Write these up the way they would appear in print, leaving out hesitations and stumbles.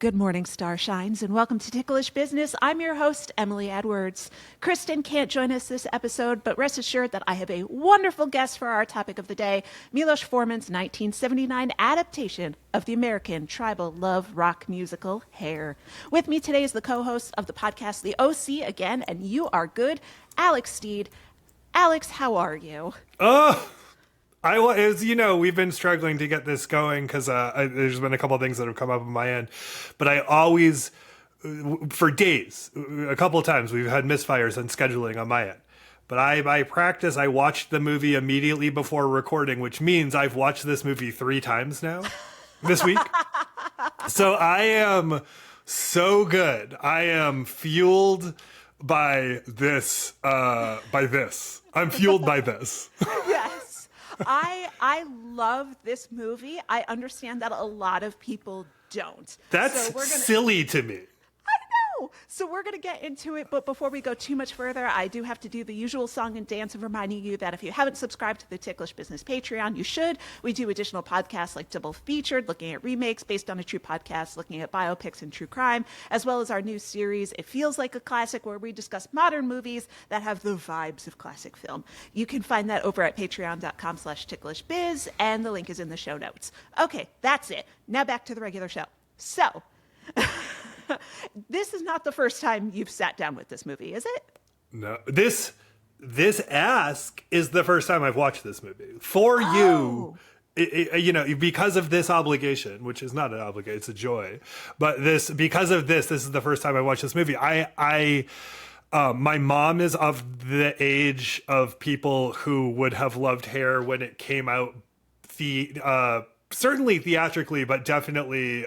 Good morning, Starshines, and welcome to Ticklish Business. I'm your host, Emily Edwards. Kristen can't join us this episode, but rest assured that I have a wonderful guest for our topic of the day, Milos Forman's 1979 adaptation of the American tribal love rock musical, Hair. With me today is the co-host of the podcast, The OC, again, and you are good, Alex Steed. Alex, how are you? As you know, we've been struggling to get this going because there's been a couple of things that have come up on my end. But I always, for days, a couple of times, we've had misfires on scheduling on my end. But by practice, I watched the movie immediately before recording, which means I've watched this movie 3 times now this week. So I am so good. I am fueled by this. I'm fueled by this. Yes. I love this movie. I understand that a lot of people don't. That's silly to me. I know. So we're going to get into it. But before we go too much further, I do have to do the usual song and dance of reminding you that if you haven't subscribed to the Ticklish Business Patreon, you should. We do additional podcasts like Double Featured, looking at remakes based on a true podcast, looking at biopics and true crime, as well as our new series, It Feels Like a Classic, where we discuss modern movies that have the vibes of classic film. You can find that over at patreon.com/ticklishbiz, and the link is in the show notes. Okay, that's it. Now back to the regular show. So... this is not the first time you've sat down with this movie, is it? No. This ask is the first time I've watched this movie. For you, because of this obligation, which is not an obligation, it's a joy. But because of this is the first time I watched this movie. My mom is of the age of people who would have loved Hair when it came out, certainly theatrically, but definitely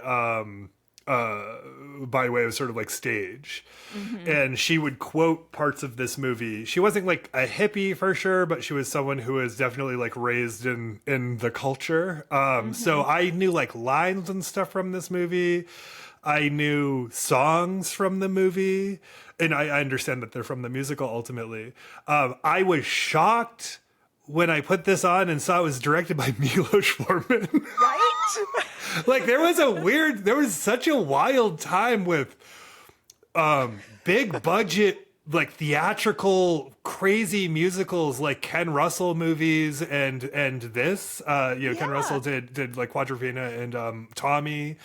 by way of sort of like stage. Mm-hmm. And she would quote parts of this movie. She wasn't like a hippie for sure, but she was someone who was definitely like raised in the culture. So I knew like lines and stuff from this movie. I knew songs from the movie, and I understand that they're from the musical ultimately. I was shocked when I put this on and saw it was directed by Milos Forman. Right? Like there was such a wild time with big budget, like theatrical, crazy musicals like Ken Russell movies and this. Ken Russell did like Quadrophenia and Tommy.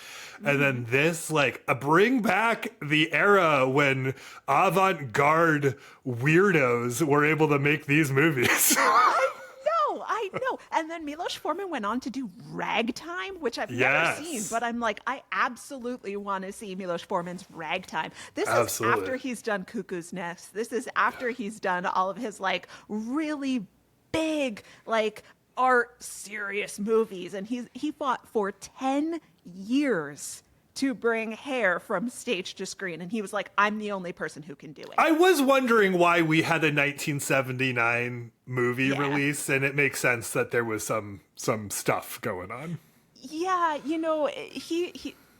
And then this, like, bring back the era when avant-garde weirdos were able to make these movies. I know. And then Milos Forman went on to do Ragtime, which I've never seen, but I'm like, I absolutely want to see Milos Forman's Ragtime. This is after he's done Cuckoo's Nest. This is after he's done all of his like really big, like art serious movies. And he fought for 10 years to bring Hair from stage to screen. And he was like, I'm the only person who can do it. I was wondering why we had a 1979 movie release, and it makes sense that there was some stuff going on. Yeah, he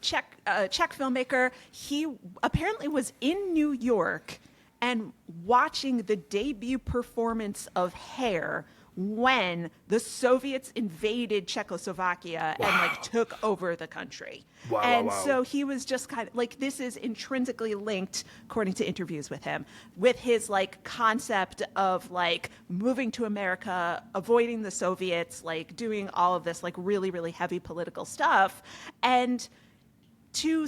Czech filmmaker. He apparently was in New York and watching the debut performance of Hair when the Soviets invaded Czechoslovakia and like took over the country. So he was just kind of like, this is intrinsically linked, according to interviews with him, with his like concept of like moving to America, avoiding the Soviets, like doing all of this like really, really heavy political stuff. And to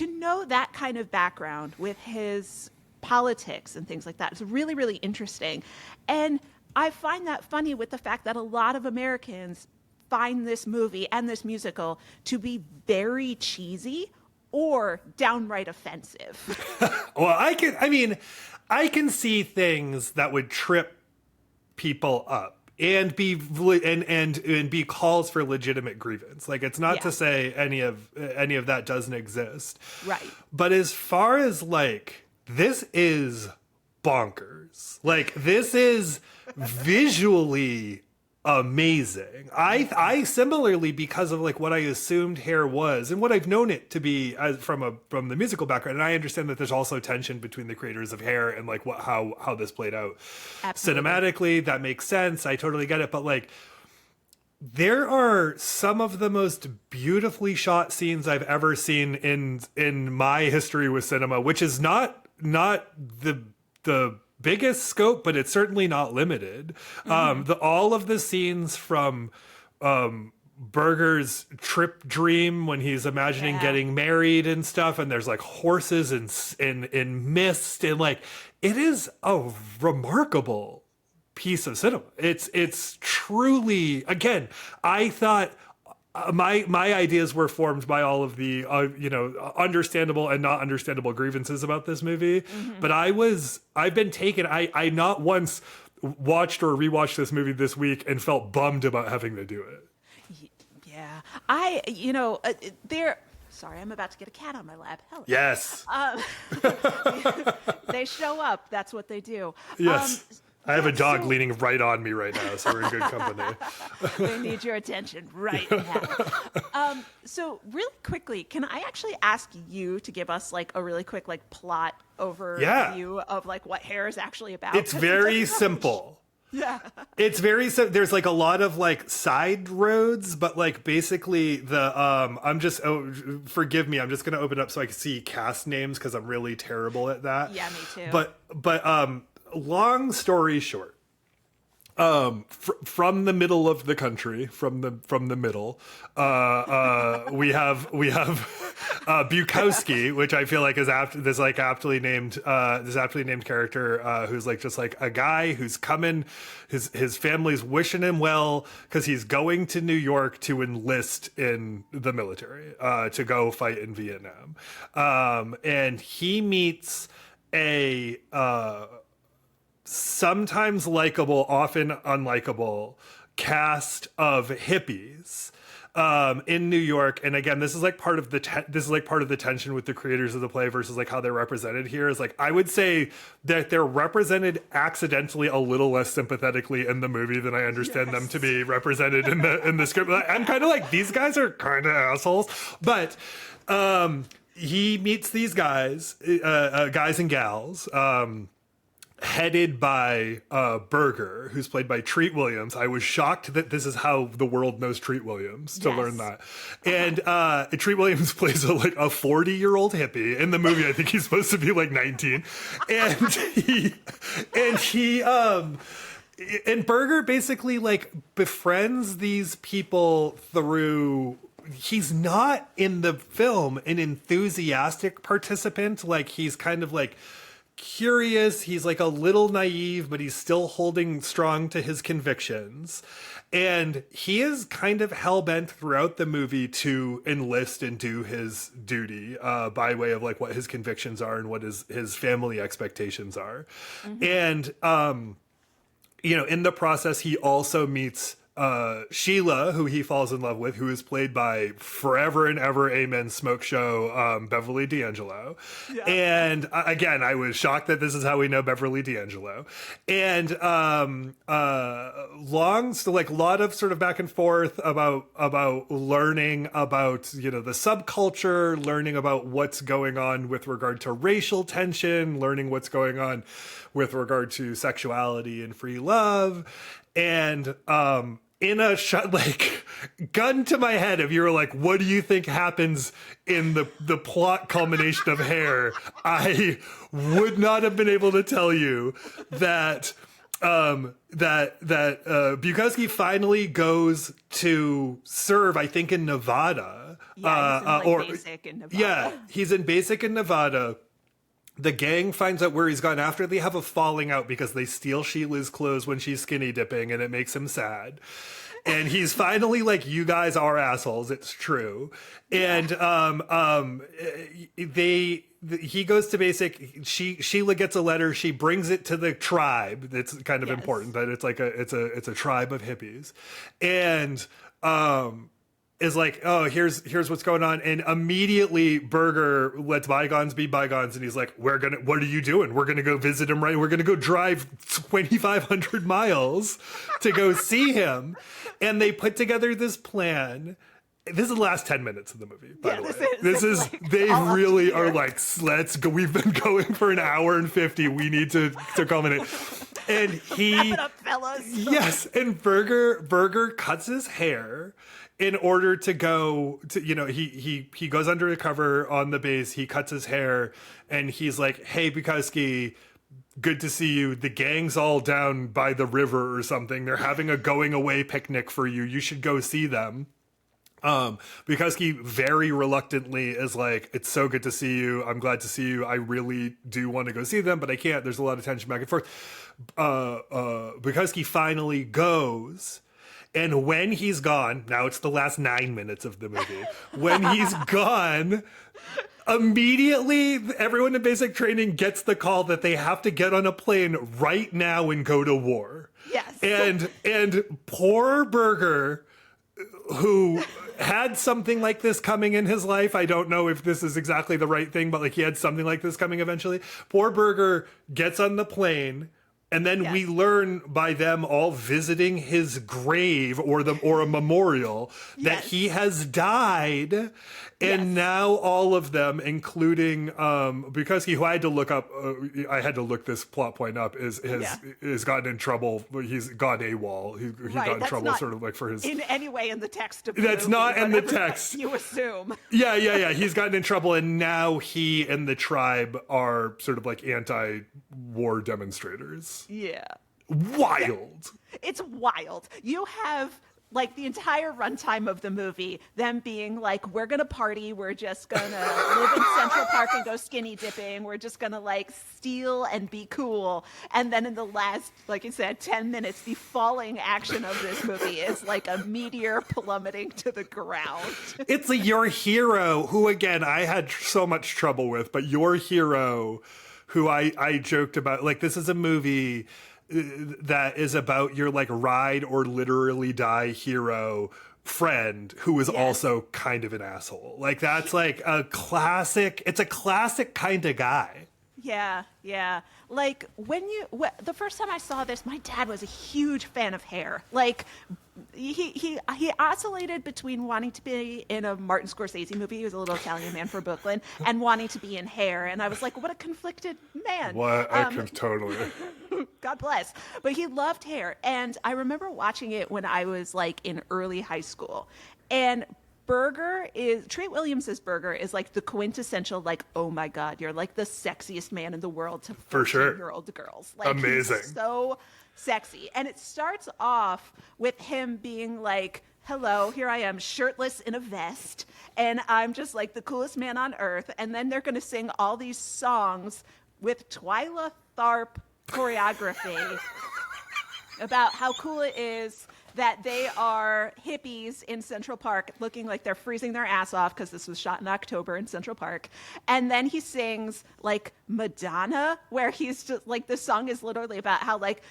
know that kind of background with his politics and things like that is really, really interesting. And I find that funny with the fact that a lot of Americans find this movie and this musical to be very cheesy or downright offensive. Well, I can see things that would trip people up and be calls for legitimate grievance. Like, it's not to say any of that doesn't exist. Right. But as far as like, this is bonkers. Like, this is visually amazing. I similarly, because of like what I assumed Hair was and what I've known it to be as from the musical background, and I understand that there's also tension between the creators of Hair and like how this played out. Absolutely. Cinematically, that makes sense. I totally get it. But like, there are some of the most beautifully shot scenes I've ever seen in my history with cinema, which is not the biggest scope, but it's certainly not limited. All of the scenes from Berger's trip dream when he's imagining getting married and stuff, and there's like horses in mist, and like it is a remarkable piece of cinema. It's truly, again, I thought my ideas were formed by all of the understandable and not understandable grievances about this movie, but I've been taken. I not once watched or rewatched this movie this week and felt bummed about having to do it. Yeah, there. Sorry, I'm about to get a cat on my lap. Hello. Yes. They show up. That's what they do. Yes. I have a dog leaning right on me right now, so we're in good company. They need your attention right now. So really quickly, can I actually ask you to give us like a really quick like plot overview of like what Hair is actually about? It's very simple. Yeah. It's very there's like a lot of like side roads, but like basically forgive me, I'm just going to open up so I can see cast names because I'm really terrible at that. Yeah, me too. But long story short, from the middle of the country, from the middle, we have Bukowski, which I feel like is this aptly named character who's like just like a guy who's coming, his family's wishing him well because he's going to New York to enlist in the military to go fight in Vietnam, and he meets a sometimes likable, often unlikable cast of hippies in New York. And again, this is like part of the tension with the creators of the play versus like how they're represented here. Is like I would say that they're represented accidentally a little less sympathetically in the movie than I understand them to be represented in the script. I'm kind of like, these guys are kind of assholes, but he meets these guys and gals, headed by Berger, who's played by Treat Williams. I was shocked that this is how the world knows Treat Williams, to learn that. And Treat Williams plays a 40-year-old hippie. In the movie, I think he's supposed to be like 19. And Berger basically like befriends these people through... He's not in the film an enthusiastic participant. Like he's kind of like curious, he's like a little naive, but he's still holding strong to his convictions, and he is kind of hell-bent throughout the movie to enlist and do his duty by way of like what his convictions are and what his family expectations are. And in the process he also meets Sheila, who he falls in love with, who is played by forever and ever Amen Smoke Show Beverly D'Angelo. Yeah. And again, I was shocked that this is how we know Beverly D'Angelo. And like a lot of sort of back and forth about learning about the subculture, learning about what's going on with regard to racial tension, learning what's going on with regard to sexuality and free love. And in a shot, like, gun to my head, if you were like, what do you think happens in the plot culmination of Hair, I would not have been able to tell you that Bukowski finally goes to serve, I think, in Nevada. Yeah, basic in Nevada. Yeah, he's in basic in Nevada. The gang finds out where he's gone after they have a falling out because they steal Sheila's clothes when she's skinny dipping, and it makes him sad. And he's finally like, you guys are assholes. It's true. And he goes to basic. Sheila gets a letter. She brings it to the tribe. It's kind of important that it's like it's a tribe of hippies, and is like, oh, here's what's going on. And immediately Berger lets bygones be bygones. And he's like, what are you doing? We're going to go visit him, right? We're going to go drive 2,500 miles to go see him. And they put together this plan. This is the last 10 minutes of the movie, by the way. They really are like, let's go. We've been going for an hour and 50. We need to culminate. And he Wrap it up, fellas. yes, and Burger cuts his hair in order to go to, he goes undercover on the base, he cuts his hair, and he's like, hey, Bukowski, good to see you. The gang's all down by the river or something. They're having a going away picnic for you. You should go see them. Because he very reluctantly is like, it's so good to see you. I'm glad to see you. I really do want to go see them, but I can't. There's a lot of tension back and forth. Because he finally goes. And when he's gone, now it's the last 9 minutes of the movie. When he's gone, immediately everyone in basic training gets the call that they have to get on a plane right now and go to war. Yes. And poor Burger, who had something like this coming in his life. I don't know if this is exactly the right thing, but like he had something like this coming eventually. Poor Burger gets on the plane, and then we learn by them all visiting his grave or a memorial that he has died. And now all of them, including because who I had to look up, I had to look this plot point up, is gotten in trouble. He's gone AWOL. He got in trouble sort of like for his... in any way in the text of the That's movie, not in the text. You assume. Yeah. He's gotten in trouble, and now he and the tribe are sort of like anti-war demonstrators. Yeah. Wild. It's wild. You have like the entire runtime of the movie, them being like, we're going to party. We're just going to live in Central Park and go skinny dipping. We're just going to like steal and be cool. And then in the last, like you said, 10 minutes, the falling action of this movie is like a meteor plummeting to the ground. It's your hero, who again, I had so much trouble with, but your hero, who I joked about, like, this is a movie that is about your like ride or literally die hero friend who is also kind of an asshole. Like that's like a classic. It's a classic kind of guy. Yeah. Like the first time I saw this, my dad was a huge fan of Hair. Like he oscillated between wanting to be in a Martin Scorsese movie, he was a little Italian man for Brooklyn, and wanting to be in Hair. And I was like, what a conflicted man. What? I could totally. God bless. But he loved Hair. And I remember watching it when I was like in early high school. And Treat Williams' Burger is like the quintessential, like, oh my God, you're like the sexiest man in the world to 14-year-old girls. Like, amazing. He's so sexy. And it starts off with him being like, hello, here I am, shirtless in a vest, and I'm just like the coolest man on earth. And then they're going to sing all these songs with Twyla Tharp choreography about how cool it is that they are hippies in Central Park looking like they're freezing their ass off because this was shot in October in Central Park. And then he sings like Madonna, where he's just like, the song is literally about how like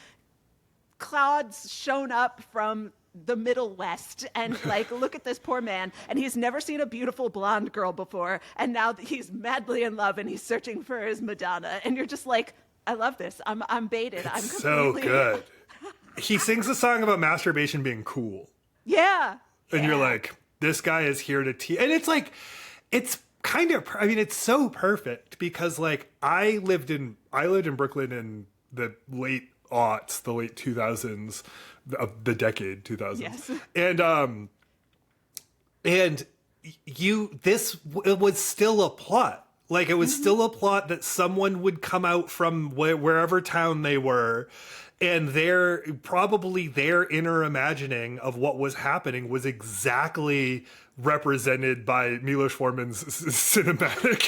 clouds shown up from the Middle West and like, look at this poor man, and he's never seen a beautiful blonde girl before, and now he's madly in love and he's searching for his Madonna. And you're just like, I love this. I'm baited. I'm completely... so good. He sings a song about masturbation being cool. Yeah. And you're like, this guy is here to teach. And it's like, it's kind of, I mean, it's so perfect because like I lived in Brooklyn in the late aughts, the late 2000s, the decade 2000s. Yes. And it was still a plot. Like it was still a plot that someone would come out from wherever town they were, and their inner imagining of what was happening was exactly represented by Milos Forman's cinematic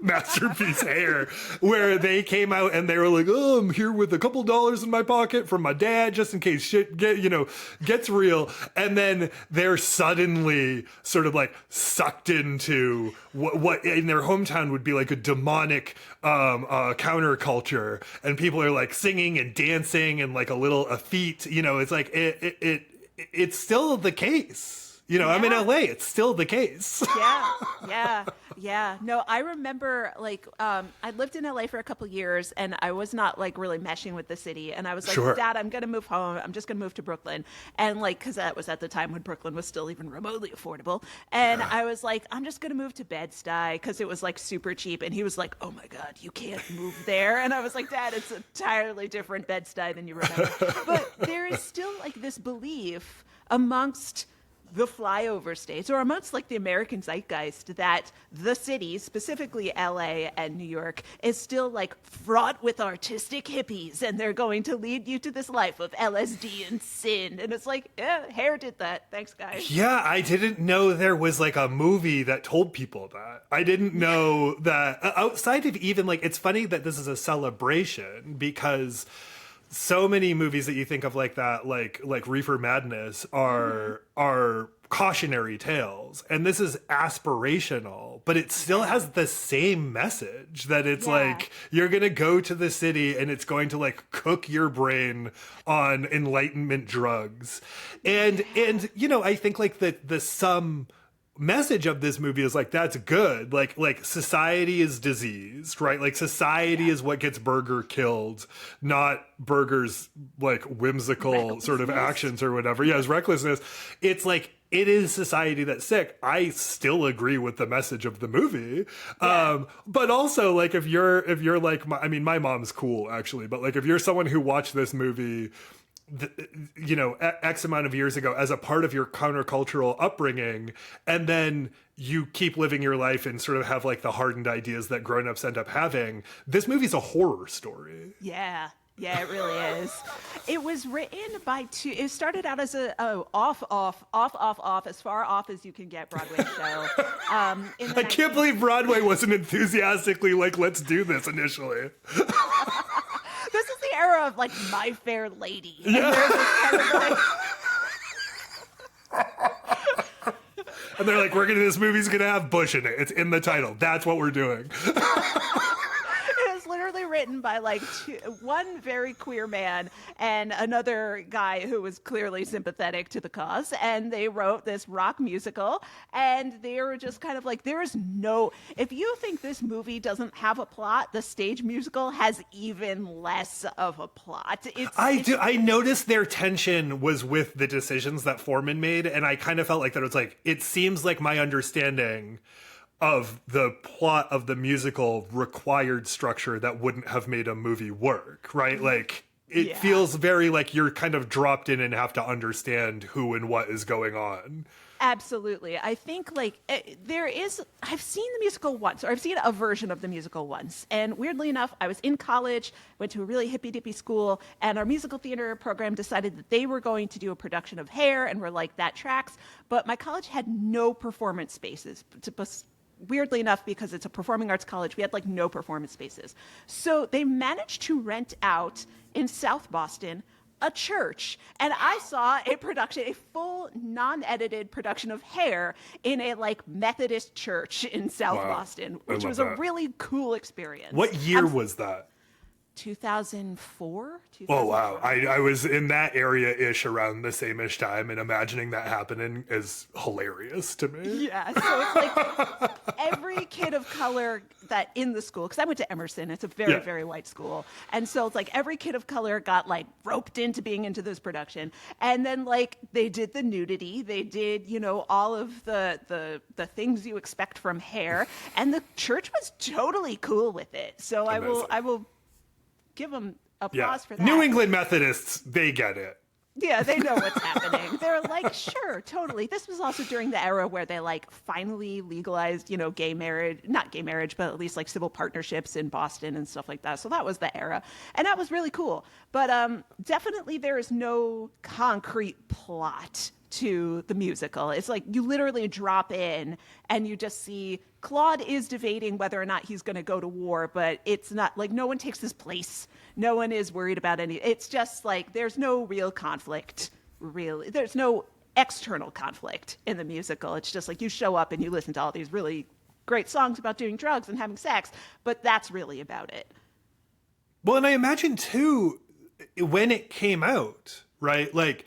masterpiece Hair, where they came out and they were like, oh, I'm here with a couple dollars in my pocket from my dad just in case shit gets real. And then they're suddenly sort of like sucked into what in their hometown would be like a demonic counterculture, and people are like singing and dancing and like a feat, it's like it's still the case. You know, I'm in Yeah. LA. It's still the case. Yeah. No, I remember like I lived in LA for a couple years and I was not like really meshing with the city. And I was like, Sure. Dad, I'm going to move home. I'm just going to move to Brooklyn. And like, because that was at the time when Brooklyn was still even remotely affordable. And I was like, I'm just going to move to Bed-Stuy because it was like super cheap. And he was like, oh my God, you can't move there. And I was like, Dad, it's entirely different Bed-Stuy than you remember. But there is still like this belief amongst the flyover states or amongst like the American zeitgeist that the city, specifically LA and New York, is still like fraught with artistic hippies and they're going to lead you to this life of LSD and sin. And it's like, yeah, Hair did that. Thanks, guys. Yeah, I didn't know there was like a movie that told people that. I didn't know that outside of even like, it's funny that this is a celebration because so many movies that you think of like that, like Reefer Madness are cautionary tales, and this is aspirational, but it still has the same message that it's like you're gonna go to the city and it's going to like cook your brain on enlightenment drugs, and you know, I think like the sum message of this movie is like that's good, like society is diseased, right? Like society is what gets Burger killed, not Burger's like whimsical sort of actions or whatever. Yeah, his recklessness. It's like it is society that's sick. I still agree with the message of the movie. But also like if you're like my mom's cool actually, but like if you're someone who watched this movie you know, X amount of years ago as a part of your countercultural upbringing, and then you keep living your life and sort of have like the hardened ideas that grown-ups end up having, this movie's a horror story. Yeah, it really is. It was written by two. It started out as a off, as far off as you can get Broadway show. I can't believe Broadway wasn't enthusiastically like, let's do this initially. This is the era of like My Fair Lady. And they're just kind of like, And they're like, this movie's gonna have Bush in it. It's in the title. That's what we're doing. it was literally written by like one very queer man and another guy who was clearly sympathetic to the cause. And they wrote this rock musical. And they were just kind of like, if you think this movie doesn't have a plot, the stage musical has even less of a plot. I noticed their tension was with the decisions that Foreman made. And I kind of felt like that it was like, it seems like my understanding of the plot of the musical required structure that wouldn't have made a movie work, right? Like it feels very like you're kind of dropped in and have to understand who and what is going on. Absolutely. I think like I've seen the musical once, or I've seen a version of the musical once. And weirdly enough, I was in college, went to a really hippy dippy school, and our musical theater program decided that they were going to do a production of Hair, and we're like, that tracks. But my college had no performance spaces. Weirdly enough, because it's a performing arts college, we had like no performance spaces. So they managed to rent out in South Boston a church, and I saw a full non-edited production of Hair in a like Methodist church in South Boston, which was a really cool experience. What year was that? 2004. Oh wow, I was in that area-ish around the same-ish time, and imagining that happening is hilarious to me. Yeah, so it's like every kid of color that in the school, because I went to Emerson, it's a very, very white school, and so it's like every kid of color got like roped into being into this production, and then like they did the nudity, they did, you know, all of the things you expect from Hair, and the church was totally cool with it. So Amazing. I will give them applause for that. New England Methodists, they get it. Yeah, they know what's happening. They're like, sure, totally. This was also during the era where they like finally legalized, you know, not gay marriage, but at least like civil partnerships in Boston and stuff like that. So that was the era. And that was really cool. But definitely there is no concrete plot to the musical. It's like you literally drop in and you just see Claude is debating whether or not he's going to go to war, but it's not like no one takes his place. No one is worried about any. It's just like there's no real conflict, really. There's no external conflict in the musical. It's just like you show up and you listen to all these really great songs about doing drugs and having sex, but that's really about it. Well, and I imagine too, when it came out, right? Like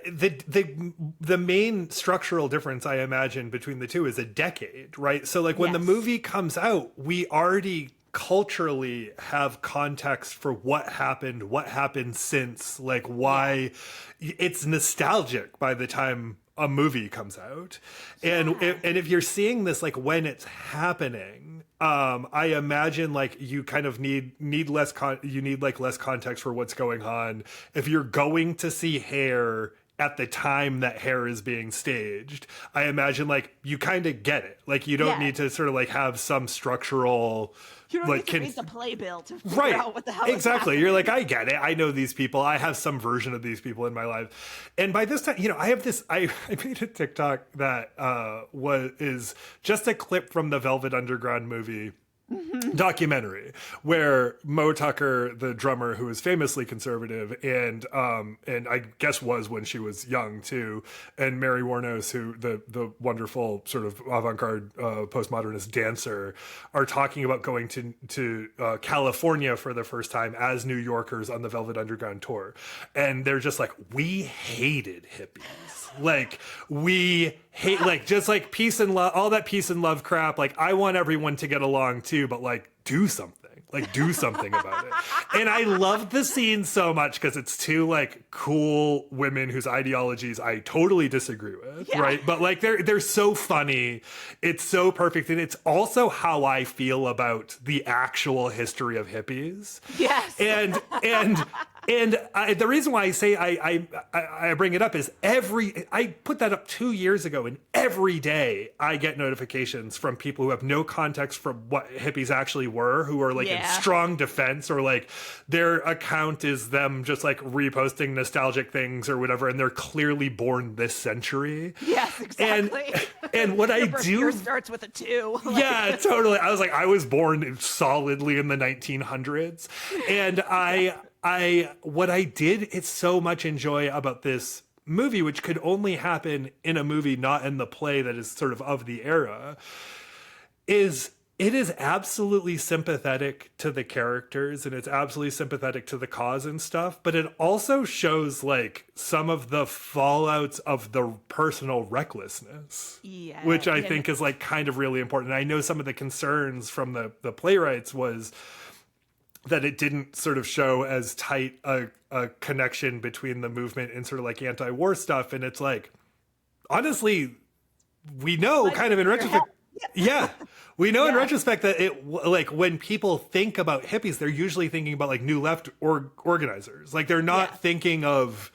the main structural difference I imagine between the two is a decade, right? So like when the Yes. movie comes out, we already culturally have context for what happened since, like why it's nostalgic by the time a movie comes out. And if you're seeing this like when it's happening, I imagine like you kind of need less you need like less context for what's going on. If you're going to see Hair at the time that Hair is being staged, I imagine like you kind of get it. Like you don't need to sort of like have some structural You don't like need to read the playbill to figure right out what the hell is exactly. happening. You're like, I get it. I know these people. I have some version of these people in my life. And by this time, you know, I have this. I made a TikTok that is just a clip from the Velvet Underground movie. Documentary where Mo Tucker, the drummer who is famously conservative and I guess was when she was young too, and Mary Warnos, who the wonderful sort of avant-garde postmodernist dancer, are talking about going to California for the first time as New Yorkers on the Velvet Underground tour, and they're just like, we hated hippies, like we hate like just like peace and love, all that peace and love crap. Like I want everyone to get along too, but like do something about it. And I love the scene so much because it's two like cool women whose ideologies I totally disagree with, right? But like they're so funny. It's so perfect, and it's also how I feel about the actual history of hippies. Yes. And the reason why I say I bring it up is I put that up 2 years ago, and every day I get notifications from people who have no context from what hippies actually were, who are like in strong defense, or like their account is them just like reposting nostalgic things or whatever, and they're clearly born this century. Yes, exactly. And what I birth do year starts with a 2. yeah, totally. I was like, I was born solidly in the 1900s, and what I did so much enjoy about this movie, which could only happen in a movie, not in the play that is sort of the era, is it is absolutely sympathetic to the characters and it's absolutely sympathetic to the cause and stuff, but it also shows like some of the fallouts of the personal recklessness, which I think is like kind of really important. I know some of the concerns from the playwrights was that it didn't sort of show as tight a connection between the movement and sort of like anti-war stuff. And it's like, honestly, we know like, kind of in retrospect. We know in retrospect that it like when people think about hippies, they're usually thinking about like New Left organizers. Like they're not thinking of,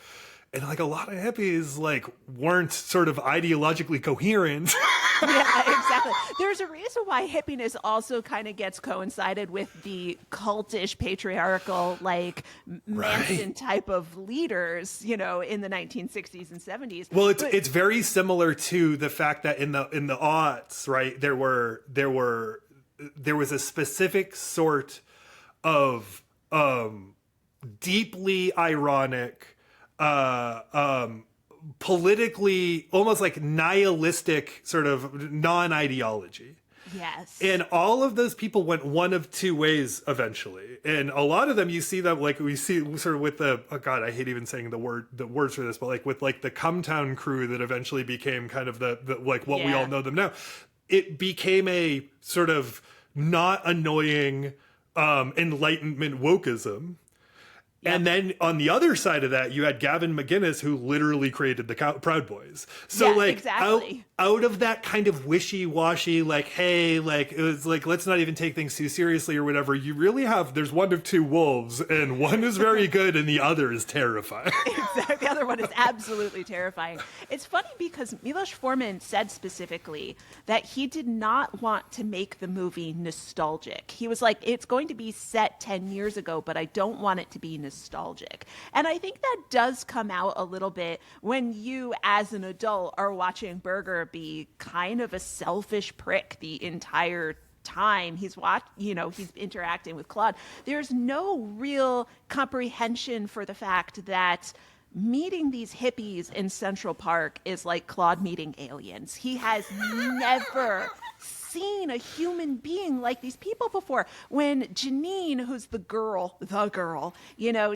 and like a lot of hippies like weren't sort of ideologically coherent. Yeah, exactly. There's a reason why hippiness also kind of gets coincided with the cultish, patriarchal, like Manson type of leaders, you know, in the 1960s and 70s. Well, it's very similar to the fact that in the aughts, right, there was a specific sort of deeply ironic, politically almost like nihilistic sort of non-ideology. Yes. And all of those people went one of two ways eventually. And a lot of them, you see them like we see sort of with the, oh God, I hate even saying the words for this, but like with like the Cumtown crew that eventually became kind of the like what we all know them now. It became a sort of not annoying Enlightenment wokeism. And then on the other side of that, you had Gavin McInnes, who literally created the Proud Boys. So like exactly. out of that kind of wishy-washy, like, hey, like it was like, let's not even take things too seriously or whatever. You really have, there's one of two wolves, and one is very good and the other is terrifying. Exactly. The other one is absolutely terrifying. It's funny because Milos Forman said specifically that he did not want to make the movie nostalgic. He was like, it's going to be set 10 years ago, but I don't want it to be nostalgic. And I think that does come out a little bit when you, as an adult, are watching Berger be kind of a selfish prick the entire time he's interacting with Claude. There's no real comprehension for the fact that meeting these hippies in Central Park is like Claude meeting aliens. He has never seen a human being like these people before. When Janine, who's the girl, you know,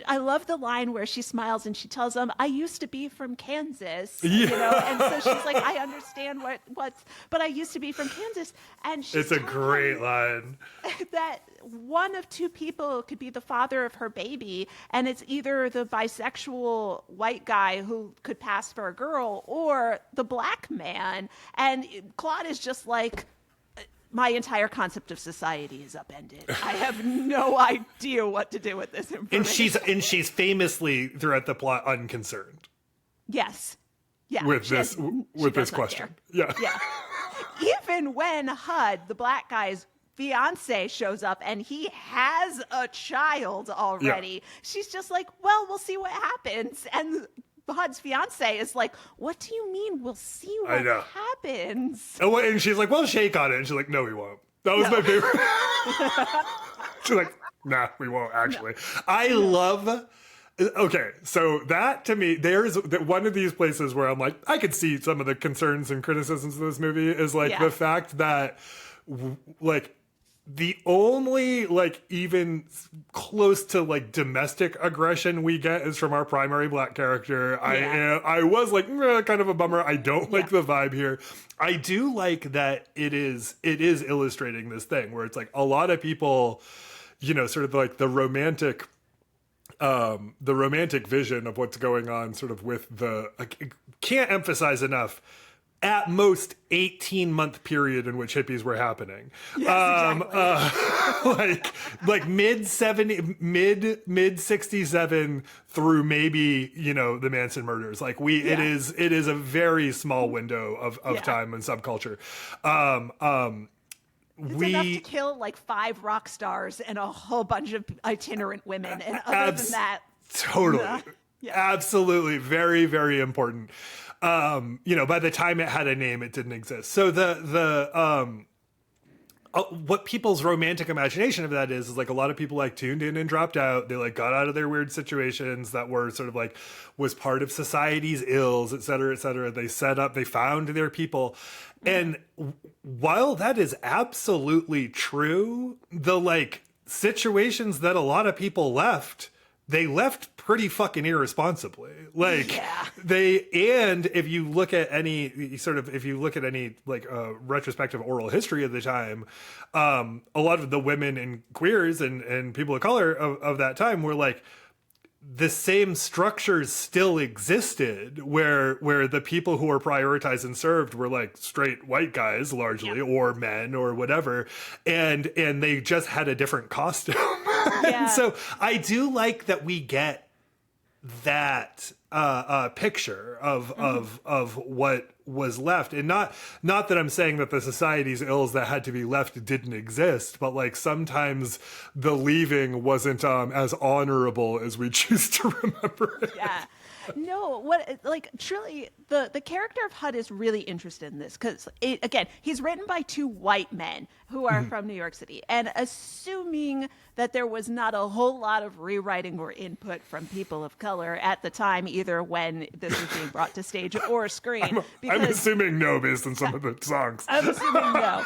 I love the line where she smiles and she tells them, I used to be from Kansas, you know, and so she's like, I understand but I used to be from Kansas. And she's It's a great line. That one of two people could be the father of her baby, and it's either the bisexual white guy who could pass for a girl or the black man. And Claude is just like, my entire concept of society is upended. I have no idea what to do with this information. And she's famously throughout the plot unconcerned. Yes. Yeah. With this question. Yeah. Yeah. Even when HUD, the black guy's fiance, shows up and he has a child already, she's just like, well, we'll see what happens. And HUD's fiance is like, what do you mean we'll see what happens? And she's like, well, shake on it. And she's like, no, we won't. That was my favorite. She's like, nah, we won't actually. I love... Okay, so that to me, there's one of these places where I'm like, I could see some of the concerns and criticisms of this movie is like the fact that like the only like even close to like domestic aggression we get is from our primary black character. I was like kind of a bummer. I don't like the vibe here. I do like that it is illustrating this thing where it's like a lot of people, you know, sort of like the romantic vision of what's going on sort of with I can't emphasize enough, at most 18-month period in which hippies were happening. Yes, exactly. like mid 67 through maybe, you know, the Manson murders. Like it is a very small window of time and subculture. It's enough to kill like 5 rock stars and a whole bunch of itinerant women. And other than that... Totally. Absolutely. Very, very important. You know, by the time it had a name, it didn't exist. So what people's romantic imagination of that is like a lot of people like tuned in and dropped out. They like got out of their weird situations that were sort of like was part of society's ills, et cetera, et cetera. They found their people. And while that is absolutely true, the like situations that a lot of people left, they left pretty fucking irresponsibly. Like if you look at any like retrospective oral history of the time, a lot of the women and queers and people of color of that time were like, the same structures still existed where the people who were prioritized and served were like straight white guys largely or men or whatever. And they just had a different costume. And so I do like that we get that picture of what was left, and not that I'm saying that the society's ills that had to be left didn't exist, but like sometimes the leaving wasn't as honorable as we choose to remember it. Yeah. No, truly, the character of HUD is really interested in this because, again, he's written by 2 white men who are from New York City. And assuming that there was not a whole lot of rewriting or input from people of color at the time, either when this was being brought to stage or screen. I'm assuming no, based on some of the songs. I'm assuming no.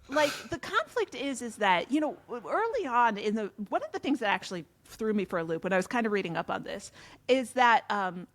Like, the conflict is that, you know, early on one of the things that actually threw me for a loop when I was kind of reading up on this is that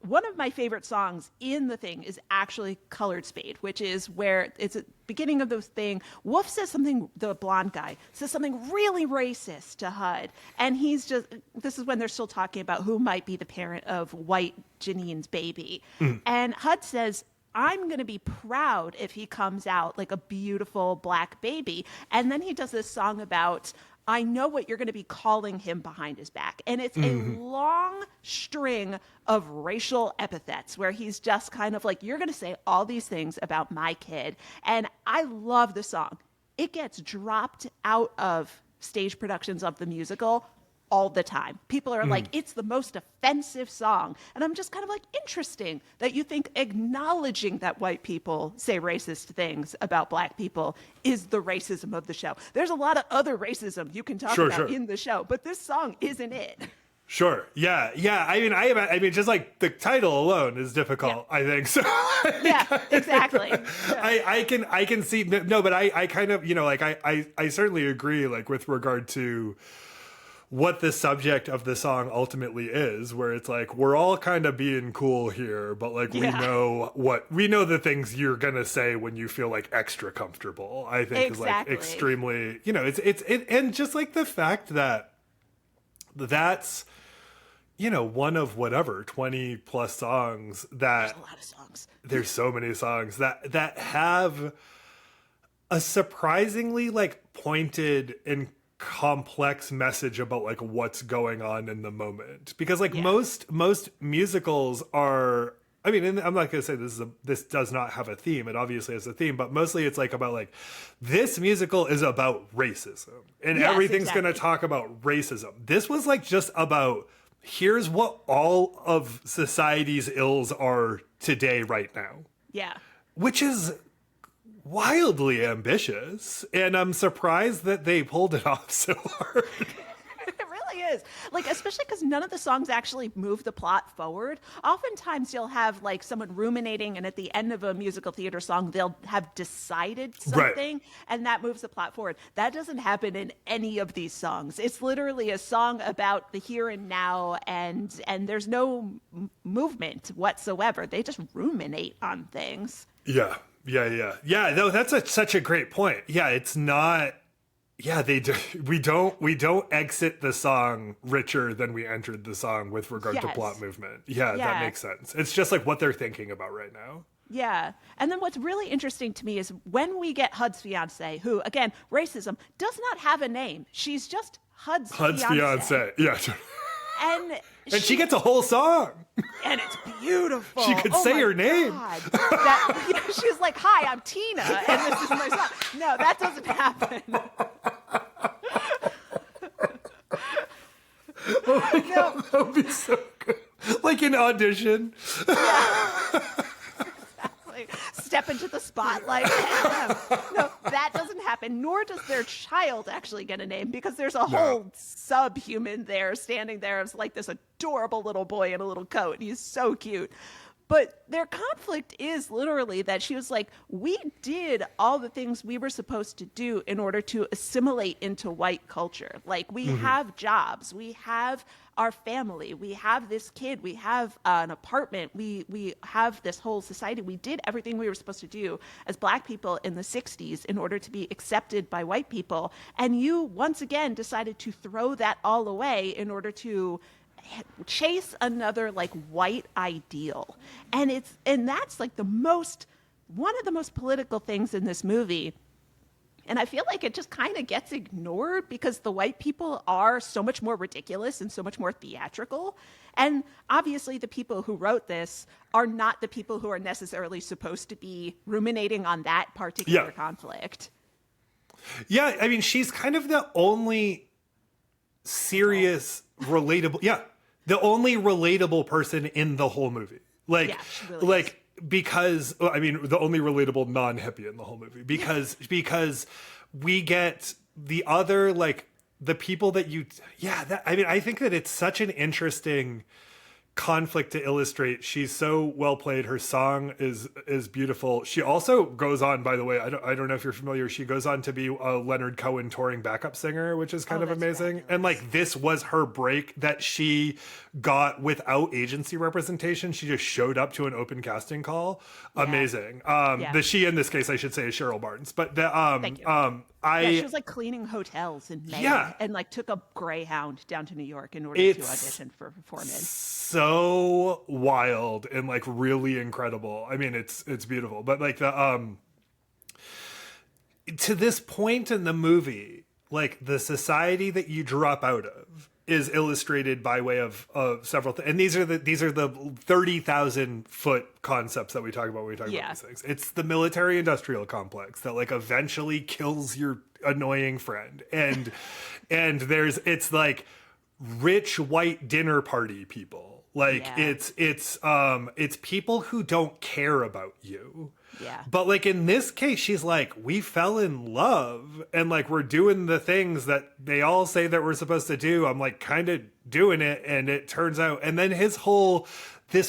one of my favorite songs in the thing is actually Colored Spade, which is where it's at the beginning of the thing. Wolf says something, the blonde guy says something really racist to HUD. And this is when they're still talking about who might be the parent of white Janine's baby. And HUD says, I'm going to be proud if he comes out like a beautiful black baby. And then he does this song about, I know what you're going to be calling him behind his back. And it's a long string of racial epithets where he's just kind of like, you're going to say all these things about my kid. And I love the song. It gets dropped out of stage productions of the musical all the time. People are like, it's the most offensive song. And I'm just kind of like, interesting that you think acknowledging that white people say racist things about black people is the racism of the show. There's a lot of other racism you can talk about in the show, but this song isn't it. Sure. Yeah. Yeah. I mean, just like the title alone is difficult, I think. So Yeah, exactly. Yeah. I can see, no, but I kind of, like I certainly agree, like with regard to what the subject of the song ultimately is, where it's like, we're all kind of being cool here, but like, we know the things you're going to say when you feel like extra comfortable, I think is like extremely, and just like the fact that that's, one of whatever 20 plus songs that There's a lot of songs. There's so many songs that have a surprisingly like pointed and complex message about like what's going on in the moment, because like most musicals are, I mean, and I'm not going to say this does not have a theme. It obviously has a theme, but mostly it's like about like, this musical is about racism and everything's going to talk about racism. This was like just about, here's what all of society's ills are today right now. Yeah. Which is wildly ambitious, and I'm surprised that they pulled it off so hard. It really is. Like, especially because none of the songs actually move the plot forward. Oftentimes you'll have like someone ruminating, and at the end of a musical theater song, they'll have decided something, and that moves the plot forward. That doesn't happen in any of these songs. It's literally a song about the here and now, and there's no movement whatsoever. They just ruminate on things. Yeah. No, that's such a great point. Yeah, it's not. Yeah, we don't exit the song richer than we entered the song with regard to plot movement. Yeah, that makes sense. It's just like what they're thinking about right now. Yeah. And then what's really interesting to me is when we get HUD's fiance, who, again, racism, does not have a name. She's just HUD's fiance. Yeah. And she gets a whole song. And it's beautiful. She could say her name. She's like, hi, I'm Tina, and this is my song. No, that doesn't happen. Oh my God, that would be so good. Like an audition. Yeah. Exactly. Step into the spotlight. No, that doesn't happen, nor does their child actually get a name, because there's a whole subhuman there standing there as like this adorable little boy in a little coat. He's so cute. But their conflict is literally that she was like, we did all the things we were supposed to do in order to assimilate into white culture. Like, we have jobs, we have our family, we have this kid, we have an apartment, we have this whole society. We did everything we were supposed to do as Black people in the 60s in order to be accepted by white people. And you, once again, decided to throw that all away in order to chase another like white ideal. And that's like one of the most political things in this movie. And I feel like it just kind of gets ignored because the white people are so much more ridiculous and so much more theatrical. And obviously the people who wrote this are not the people who are necessarily supposed to be ruminating on that particular conflict. Yeah, I mean, she's kind of the only serious, relatable, the only relatable person in the whole movie. Like, really is. Because, I mean, the only relatable non-hippie in the whole movie. Because we get the other, like, the people that I think that it's such an interesting conflict to illustrate. She's so well played. Her song is beautiful. She also goes on, by the way, I don't know if you're familiar, she goes on to be a Leonard Cohen touring backup singer, which is kind of amazing. Fabulous. And like, this was her break that she got without agency representation. She just showed up to an open casting call. Amazing. The she in this case, I should say, is Cheryl Barnes. But Thank you. She was like cleaning hotels in May and like took a Greyhound down to New York in order to audition for performance. So wild and like really incredible. I mean, it's beautiful. But like the to this point in the movie, like the society that you drop out of is illustrated by way of several things. And these are the 30,000 foot concepts that we talk about when we talk about these things. It's the military industrial complex that like eventually kills your annoying friend. And it's like rich white dinner party people Like Yeah. it's people who don't care about you. Yeah. But like in this case, she's like, we fell in love and like we're doing the things that they all say that we're supposed to do. I'm like kind of doing it, and it turns out, and then this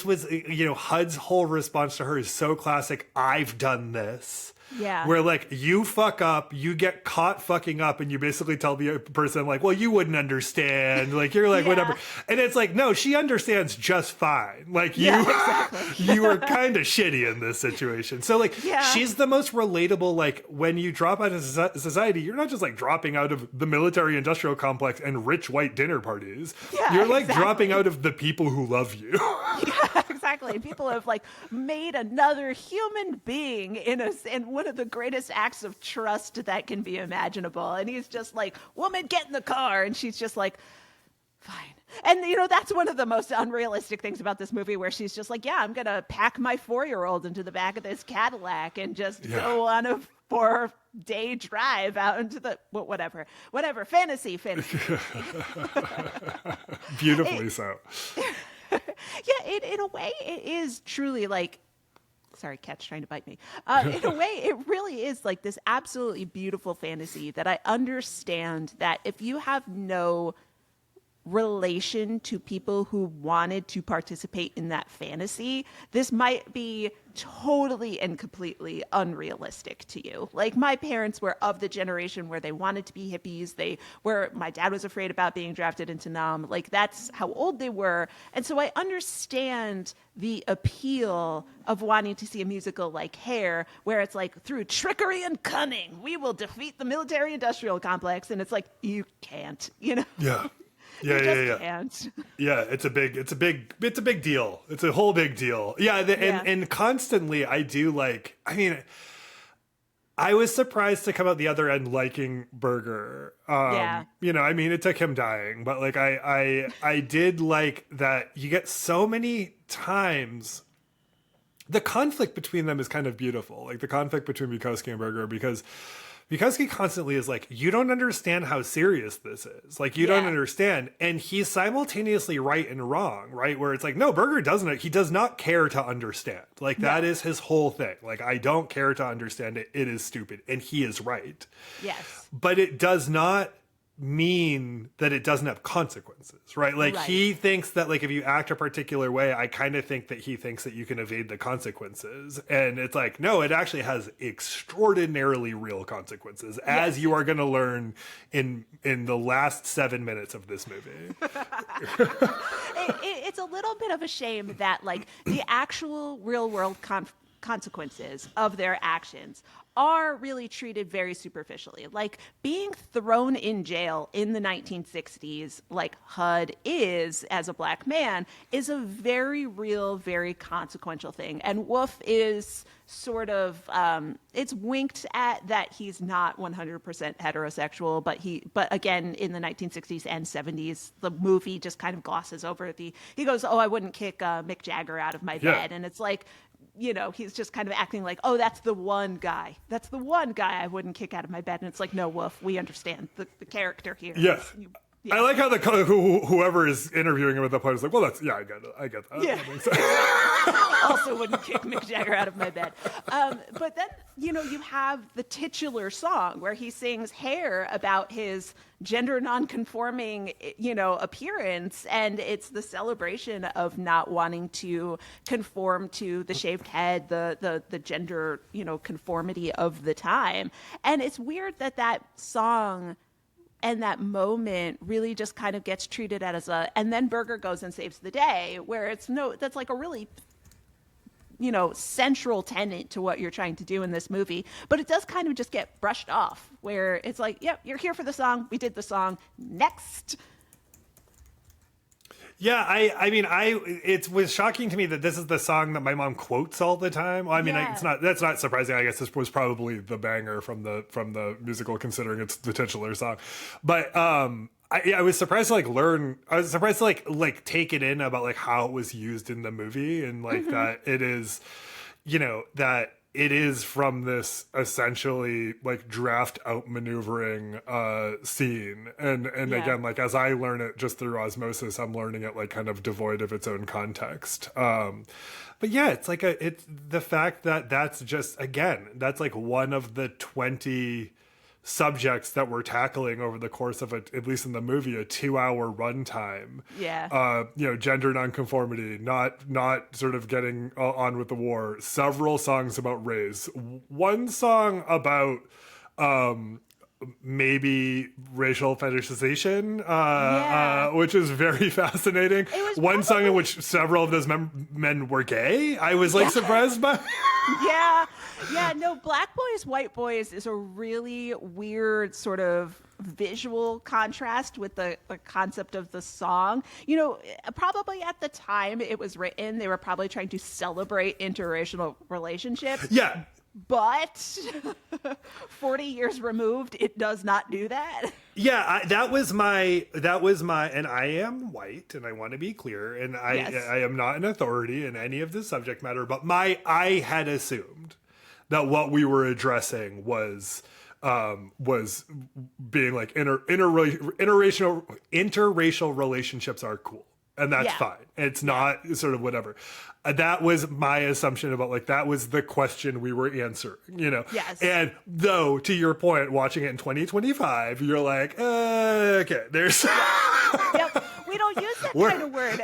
was, HUD's whole response to her is so classic. I've done this. Yeah. Where like you fuck up, you get caught fucking up, and you basically tell the person like, well, you wouldn't understand. Like you're like, Yeah. whatever. And it's like, no, she understands just fine. Like Yeah, exactly. you were kind of shitty in this situation. So like Yeah. she's the most relatable. Like when you drop out of society, you're not just like dropping out of the military industrial complex and rich white dinner parties. Yeah, You're like exactly. dropping out of the people who love you. Yeah, exactly. People have like made another human being in one of the greatest acts of trust that can be imaginable. And he's just like, woman, get in the car. And she's just like, fine. And, that's one of the most unrealistic things about this movie, where she's just like, yeah, I'm going to pack my 4-year-old into the back of this Cadillac and just go on a 4-day drive out into the, whatever, fantasy. Beautifully so. Yeah, in a way, it is truly like, sorry, cat's trying to bite me. In a way, it really is like this absolutely beautiful fantasy that I understand that if you have no relation to people who wanted to participate in that fantasy, this might be totally and completely unrealistic to you. Like my parents were of the generation where they wanted to be hippies. My dad was afraid about being drafted into Nam. Like that's how old they were. And so I understand the appeal of wanting to see a musical like Hair, where it's like through trickery and cunning, we will defeat the military industrial complex. And it's like, you can't, Yeah. You just can't. Yeah, it's a big deal. It's a whole big deal. Yeah, and constantly I do like, I mean, I was surprised to come out the other end liking Berger. I mean, it took him dying, but like I did like that you get so many times the conflict between them is kind of beautiful. Like the conflict between Bukowski and Berger, because he constantly is like, you don't understand how serious this is. Like, you don't understand. And he's simultaneously right and wrong, right? Where it's like, no, Berger he does not care to understand. Like, that is his whole thing. Like, I don't care to understand it. It is stupid. And he is right. Yes. But it does not mean that it doesn't have consequences, right? Like he thinks that like if you act a particular way, I kind of think that he thinks that you can evade the consequences, and it's like, no, it actually has extraordinarily real consequences, as you are going to learn in the last 7 minutes of this movie. It's a little bit of a shame that like the actual real world consequences of their actions are really treated very superficially. Like being thrown in jail in the 1960s, like HUD is as a black man, is a very real, very consequential thing. And Wolf is sort of, it's winked at that he's not 100% heterosexual, but again, in the 1960s and 70s, the movie just kind of glosses over he goes, oh, I wouldn't kick Mick Jagger out of my bed. And it's like, he's just kind of acting like, oh, that's the one guy. That's the one guy I wouldn't kick out of my bed. And it's like, no, Wolf, we understand the character here. Yeah. I like how whoever is interviewing him at that point is like, well, I get that. Yeah. That makes sense. Also wouldn't kick Mick Jagger out of my bed. But then, you have the titular song where he sings Hair about his gender nonconforming, appearance. And it's the celebration of not wanting to conform to the shaved head, the gender, conformity of the time. And it's weird that song and that moment really just kind of gets treated as and then Berger goes and saves the day, where that's like a really, central tenet to what you're trying to do in this movie. But it does kind of just get brushed off, where it's like, yep, you're here for the song. We did the song. Next. Yeah, it was shocking to me that this is the song that my mom quotes all the time. Well, I mean, that's not surprising. I guess this was probably the banger from the musical, considering it's the titular song. But I was surprised to learn. I was surprised to take it in about how it was used in the movie, and that it is, that it is from this essentially like draft out maneuvering scene. And again, like as I learn it just through osmosis, I'm learning it like kind of devoid of its own context. But yeah, it's like it's the fact that that's just, again, that's like one of the 20 subjects that we're tackling over the course of at least in the movie, a 2-hour runtime. Yeah. Gender nonconformity, not sort of getting on with the war, several songs about race, one song about maybe racial fetishization, which is very fascinating. One song in which several of those men were gay. I was like surprised by. No, Black Boys, White Boys is a really weird sort of visual contrast with the concept of the song. You know, probably at the time it was written, they were probably trying to celebrate interracial relationships. Yeah. But 40 years removed, it does not do that. Yeah, that was my, and I am white, and I want to be clear, and I am not an authority in any of this subject matter, but I had assumed that what we were addressing was being like interracial relationships are cool. And that's fine. It's not sort of whatever. That was my assumption about like, that was the question we were answering, you know? Yes. And though, to your point, watching it in 2025, you're like, okay, there's... Yep. We don't use that kind of word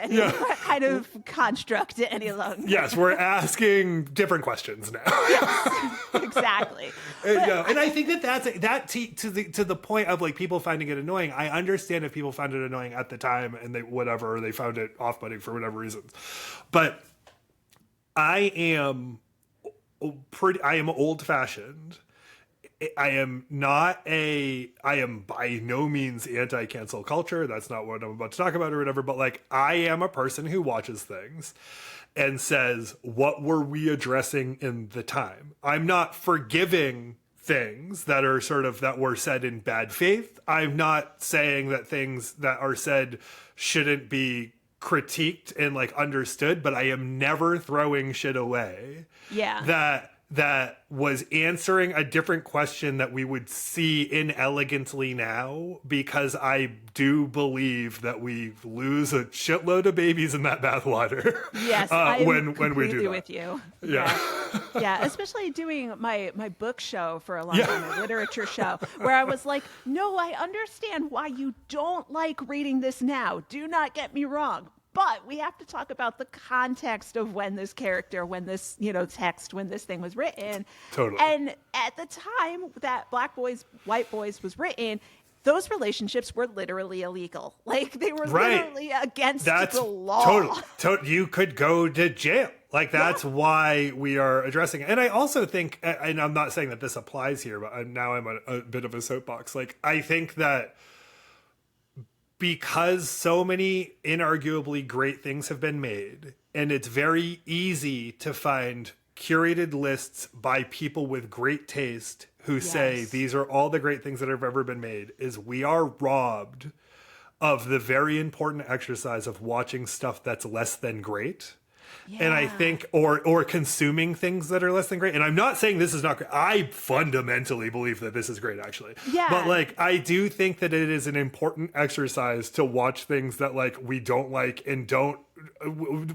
kind of construct any longer. Yes, we're asking different questions now. Yes, exactly. And I think to the point of like people finding it annoying. I understand if people found it annoying at the time and they found it off-putting for whatever reasons. But I am old-fashioned. I am by no means anti-cancel culture. That's not what I'm about to talk about or whatever. But like, I am a person who watches things and says, what were we addressing in the time? I'm not forgiving things that are that were said in bad faith. I'm not saying that things that are said shouldn't be critiqued and like understood, but I am never throwing shit away. Yeah. That was answering a different question that we would see inelegantly now, because I do believe that we lose a shitload of babies in that bathwater. Yes, I'm when we completely do that. with you. Yeah. Especially doing my book show for a long time, my literature show, where I was like, no, I understand why you don't like reading this now. Do not get me wrong. But we have to talk about the context of when this character, when this, text, when this thing was written. Totally. And at the time that Black Boys, White Boys was written, those relationships were literally illegal. Like, they were literally against the law. Totally. You could go to jail. Like, that's why we are addressing it. And I also think, and I'm not saying that this applies here, but now I'm a bit of a soapbox. Like, I think that because so many inarguably great things have been made, and it's very easy to find curated lists by people with great taste who say these are all the great things that have ever been made, is we are robbed of the very important exercise of watching stuff that's less than great. And I think, or consuming things that are less than great. And I'm not saying this is not great. I fundamentally believe that this is great, actually. Yeah. But like, I do think that it is an important exercise to watch things that like we don't like and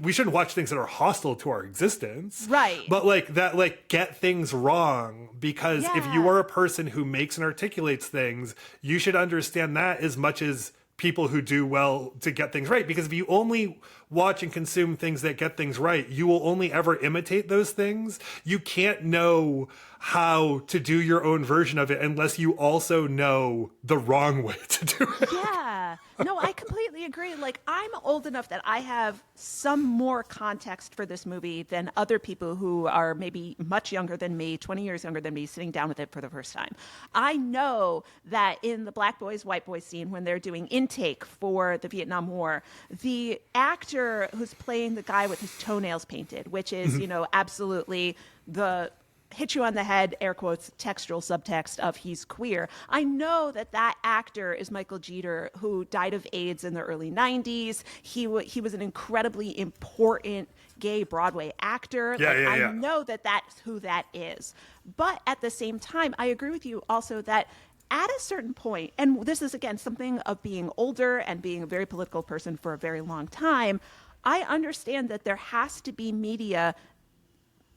we shouldn't watch things that are hostile to our existence. Right. But like that, like get things wrong, because if you are a person who makes and articulates things, you should understand that as much as people who do well to get things right. Because if you only watch and consume things that get things right, you will only ever imitate those things. You can't know how to do your own version of it unless you also know the wrong way to do it. Yeah. No, I completely agree. Like, I'm old enough that I have some more context for this movie than other people who are maybe much younger than me, 20 years younger than me, sitting down with it for the first time. I know that in the Black Boys, White Boys scene, when they're doing intake for the Vietnam War, the actor who's playing the guy with his toenails painted, which is, absolutely the hit you on the head, air quotes, textual subtext of he's queer. I know that that actor is Michael Jeter, who died of AIDS in the early 90s. He was an incredibly important gay Broadway actor. I know that that's who that is. But at the same time, I agree with you also that at a certain point, and this is, again, something of being older and being a very political person for a very long time, I understand that there has to be media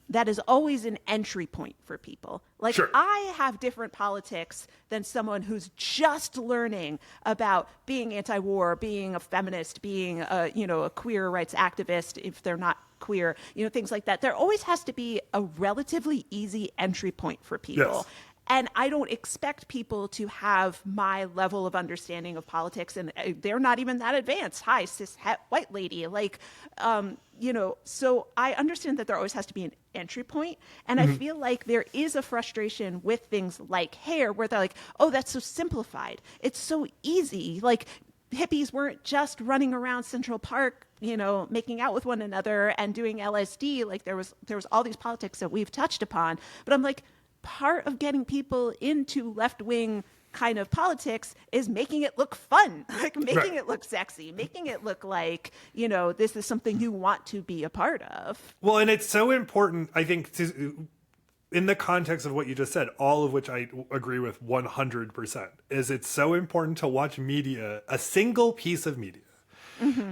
that is always an entry point for people. Like, sure. I have different politics than someone who's just learning about being anti-war, being a feminist, being a queer rights activist if they're not queer, things like that. There always has to be a relatively easy entry point for people. Yes. And I don't expect people to have my level of understanding of politics, and they're not even that advanced. Hi, cis het white lady. So I understand that there always has to be an entry point. And I feel like there is a frustration with things like hair, where they're like, oh, that's so simplified. It's so easy. Like, hippies weren't just running around Central Park, making out with one another and doing LSD. Like, there was all these politics that we've touched upon. But I'm like, part of getting people into left-wing kind of politics is making it look fun, like making it look sexy, making it look like, this is something you want to be a part of. Well, and it's so important, I think, in the context of what you just said, all of which I agree with 100%, is it's so important to watch media, a single piece of media,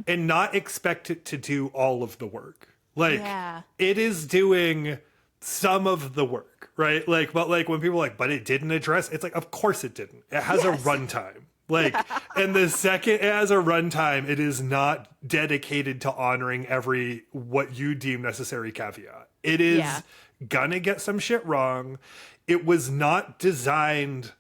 and not expect it to do all of the work. Like, it is doing some of the work, right? But when people are like, but it didn't address, it's like, of course it didn't. It has a runtime. And the second it has a runtime, it is not dedicated to honoring what you deem necessary caveat. It is gonna get some shit wrong. It was not designed,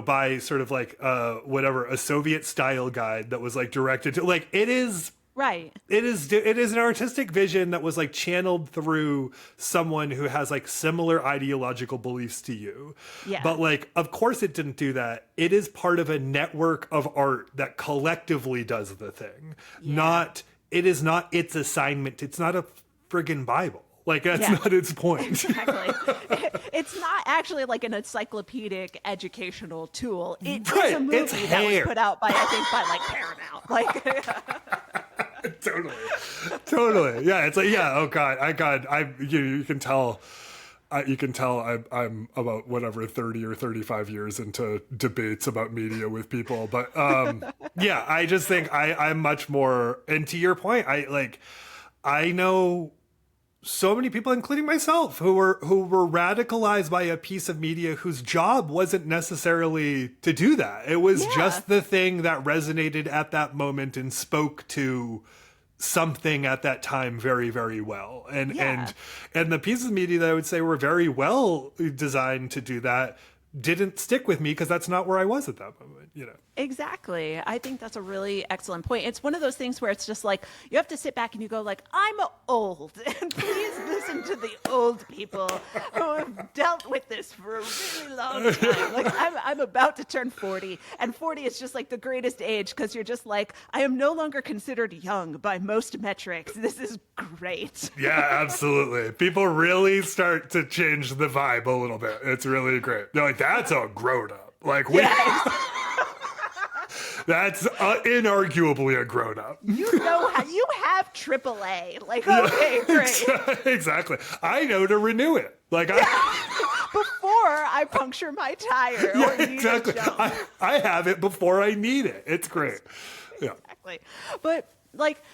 by sort of a Soviet style guide that was directed to, it is. Right. It is an artistic vision that was channeled through someone who has similar ideological beliefs to you. Yeah. But of course it didn't do that. It is part of a network of art that collectively does the thing. It is not its assignment. It's not a friggin' Bible. That's not its point. Exactly. It's not actually an encyclopedic educational tool. It is a movie that was put out by Paramount. Totally. Yeah, it's oh God, you can tell I'm about 30 or 35 years into debates about media with people, but I just think I'm much more, and to your point, I know so many people, including myself, who were radicalized by a piece of media whose job wasn't necessarily to do that. It was just the thing that resonated at that moment and spoke to something at that time very, very well. And the pieces of media that I would say were very well designed to do that didn't stick with me because that's not where I was at that moment, Exactly. I think that's a really excellent point. It's one of those things where it's just you have to sit back and you go I'm old, and please listen to the old people who have dealt with this for a really long time. I'm about to turn 40, and 40 is just the greatest age because you're just I am no longer considered young by most metrics. This is great. Yeah, absolutely. People really start to change the vibe a little bit. It's really great. They're that's a grown up. That's inarguably a grown up. You have AAA. Okay, great. Exactly. I know to renew it. Before I puncture my tire or need a jump. I have it before I need it. It's great. Yeah. Exactly. But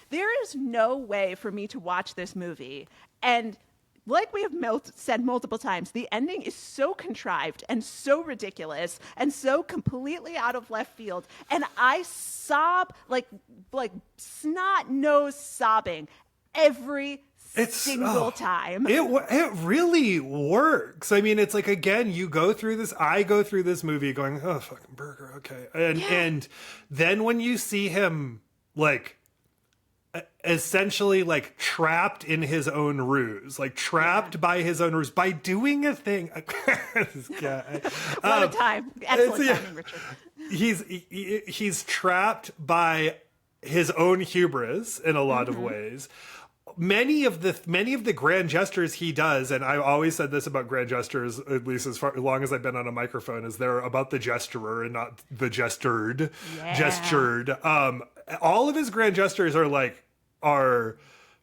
there is no way for me to watch this movie and we have said multiple times, the ending is so contrived and so ridiculous and so completely out of left field. And I sob like snot-nosed sobbing every single time. It really works. I mean, it's again, I go through this movie going, oh, fucking burger, okay. And then when you see him essentially trapped in his own ruse, by his own ruse, by doing a thing. What a time. Excellent timing, Richard. He's trapped by his own hubris in a lot of ways, many of the grand gestures he does, and I've always said this about grand gestures, at least as long as I've been on a microphone, is they're about the gesturer and not the gestured. Yeah. Gestured. All of his grand gestures are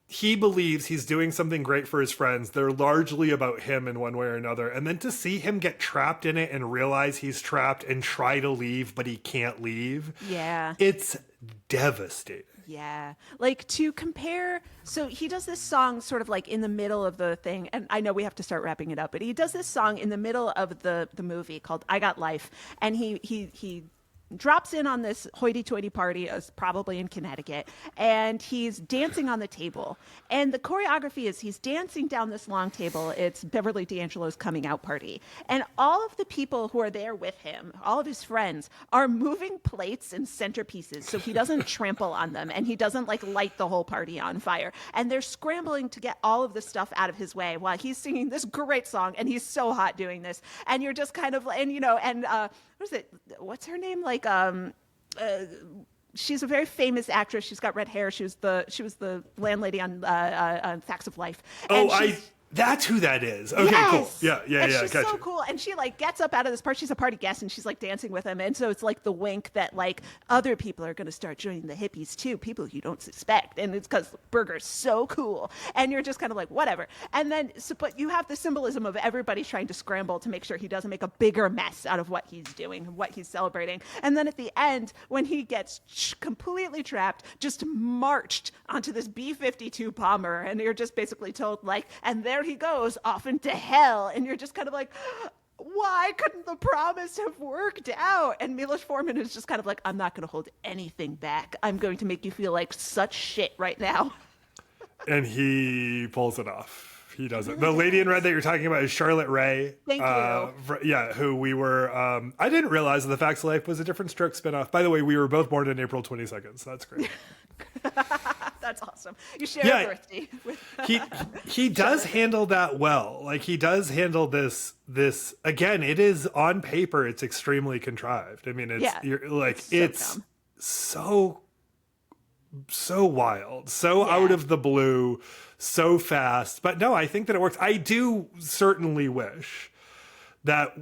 he believes he's doing something great for his friends. They're largely about him in one way or another. And then to see him get trapped in it and realize he's trapped and try to leave, but he can't leave. Yeah. It's devastating. Yeah. Like to compare, so he does this song sort of like in the middle of the thing, and I know we have to start wrapping it up, but he does this song in the middle of the movie called I Got Life, and he drops in on this hoity-toity party, probably in Connecticut, and he's dancing on the table. And the choreography is he's dancing down this long table. It's Beverly D'Angelo's coming out party. And all of the people who are there with him, all of his friends, are moving plates and centerpieces so he doesn't trample on them and he doesn't like light the whole party on fire. And they're scrambling to get all of the stuff out of his way while he's singing this great song, and he's so hot doing this. And you're just kind of, and what is it? What's her name? She's a very famous actress. She's got red hair. She was the landlady on Facts of Life. And that's who that is. Okay, yes! cool. Yeah. And she's gotcha. so cool. And she like gets up out of this party. She's a party guest, and she's like dancing with him. And so it's like the wink that like other people are going to start joining the hippies too, people you don't suspect. And it's because Burger's so cool. And you're just kind of like, whatever. And then, but you have the symbolism of everybody trying to scramble to make sure he doesn't make a bigger mess out of what he's doing, what he's celebrating. And then at the end, when he gets completely trapped, just marched onto this B-52 bomber, and you're just basically told like, and there he goes off into hell, and you're just kind of like, why couldn't the promise have worked out? And Milos Forman is just kind of like, I'm not going to hold anything back. I'm going to make you feel like such shit right now. And he pulls it off. He does it. The lady in red that you're talking about is Charlotte Ray. Thank you. Who we were. I didn't realize that The Facts of Life was a Different Stroke spinoff. By the way, we were both born on April 22nd, so that's great. That's awesome. You share a birthday with he does handle that well. Like he does handle this again, it is on paper, it's extremely contrived. I mean, it's so wild, so out of the blue, so fast. But no, I think that it works. I do certainly wish that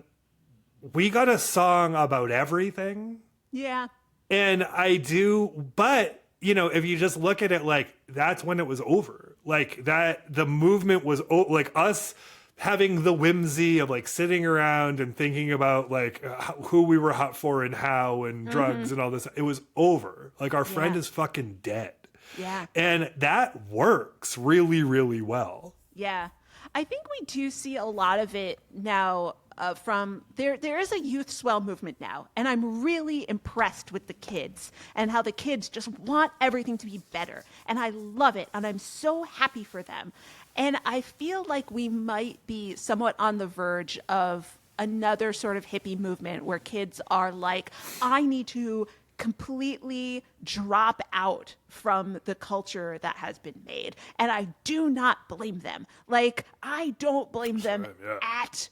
we got a song about everything. Yeah. And I do, but if you just look at it like that's when it was over. Like that, the movement was like us having the whimsy of like sitting around and thinking about like who we were hot for and how and drugs and all this. It was over. Like our friend is fucking dead. Yeah. And that works really, really well. Yeah. I think we do see a lot of it now. From there is a youth swell movement now, and I'm really impressed with the kids and how the kids just want everything to be better, and I love it, and I'm so happy for them. And I feel like we might be somewhat on the verge of another sort of hippie movement where kids are like, I need to completely drop out from the culture that has been made, and I do not blame them. Like, I don't blame them at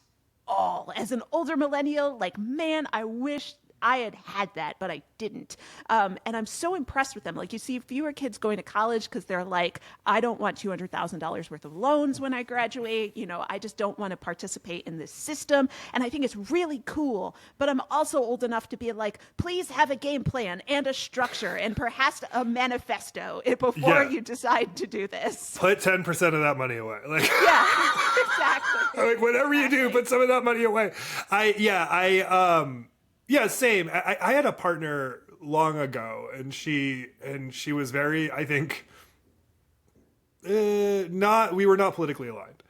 all. As an older millennial, like, man, I wish I had that, but I didn't. And I'm so impressed with them. Like, you see fewer kids going to college because they're like, I don't want $200,000 worth of loans when I graduate. I just don't want to participate in this system. And I think it's really cool. But I'm also old enough to be like, please have a game plan and a structure and perhaps a manifesto before you decide to do this. Put 10% of that money away. Like, yeah, exactly. Like, whatever you do, put some of that money away. Yeah, same. I had a partner long ago, and she was very, I think, we were not politically aligned.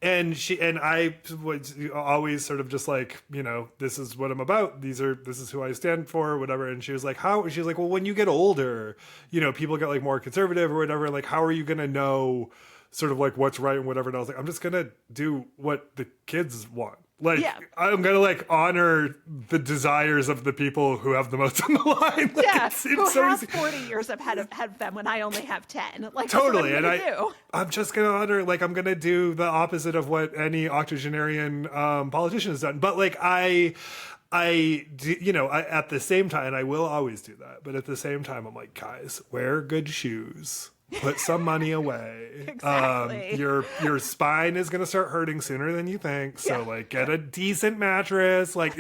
And I was always sort of just like, this is what I'm about. This is who I stand for, whatever. And she was like, she's like, well, when you get older, people get like more conservative or whatever. Like, how are you going to know sort of like what's right and whatever? And I was like, I'm just going to do what the kids want. Like, I'm going to like honor the desires of the people who have the most on the line. Like, who have 40 years ahead of them when I only have 10. Like, totally. That's what I'm I'm just going to honor, like, I'm going to do the opposite of what any octogenarian politician has done. But like, I do, at the same time, and I will always do that, but at the same time, I'm like, guys, wear good shoes. put some money away. Exactly. Your spine is going to start hurting sooner than you think. So like get a decent mattress, like,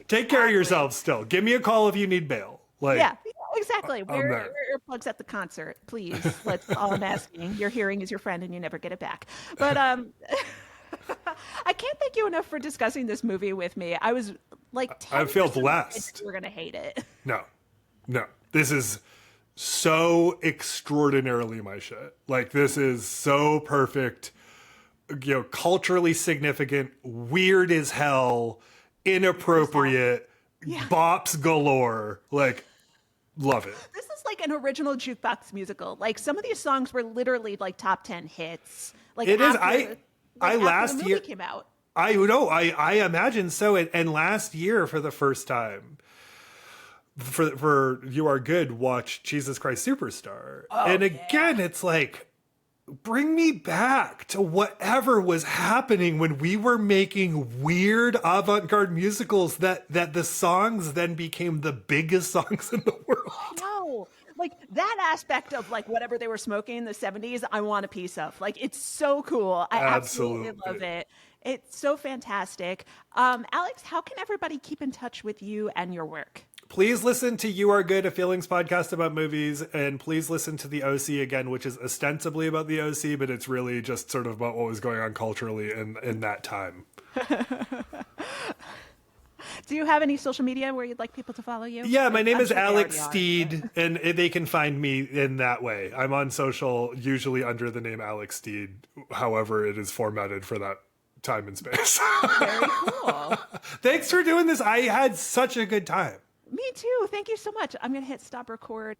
take care of yourself still. Give me a call if you need bail. Like, Yeah, exactly. I'm Wear there. earplugs at the concert, please. That's all I'm asking. Your hearing is your friend and you never get it back. But I can't thank you enough for discussing this movie with me. I was like, I feel 10% blessed. you were going to hate it. No. This is so extraordinarily my shit. Like, this is so perfect, culturally significant, weird as hell, inappropriate, bops galore. Like, love it. This is like an original jukebox musical. Like, some of these songs were literally like top 10 hits. Like, It is. after Last the year movie came out. I know. I imagine so. And last year, for the first time, for You Are Good, watch Jesus Christ Superstar. And again, it's like, bring me back to whatever was happening when we were making weird avant-garde musicals that the songs then became the biggest songs in the world. No, like that aspect of like whatever they were smoking in the 70s, I want a piece of. Like, it's so cool. I absolutely love it. It's so fantastic. Alex, how can everybody keep in touch with you and your work? Please listen to You Are Good, a feelings podcast about movies, and please listen to The OC again, which is ostensibly about the OC, but it's really just sort of about what was going on culturally in that time. Do you have any social media where you'd like people to follow you? Yeah, my name I'm is sure they Alex already are, Steed, and they can find me in that way. I'm on social, usually under the name Alex Steed, however it is formatted for that time and space. Very cool. Thanks for doing this. I had such a good time. Me too. Thank you so much. I'm going to hit stop record.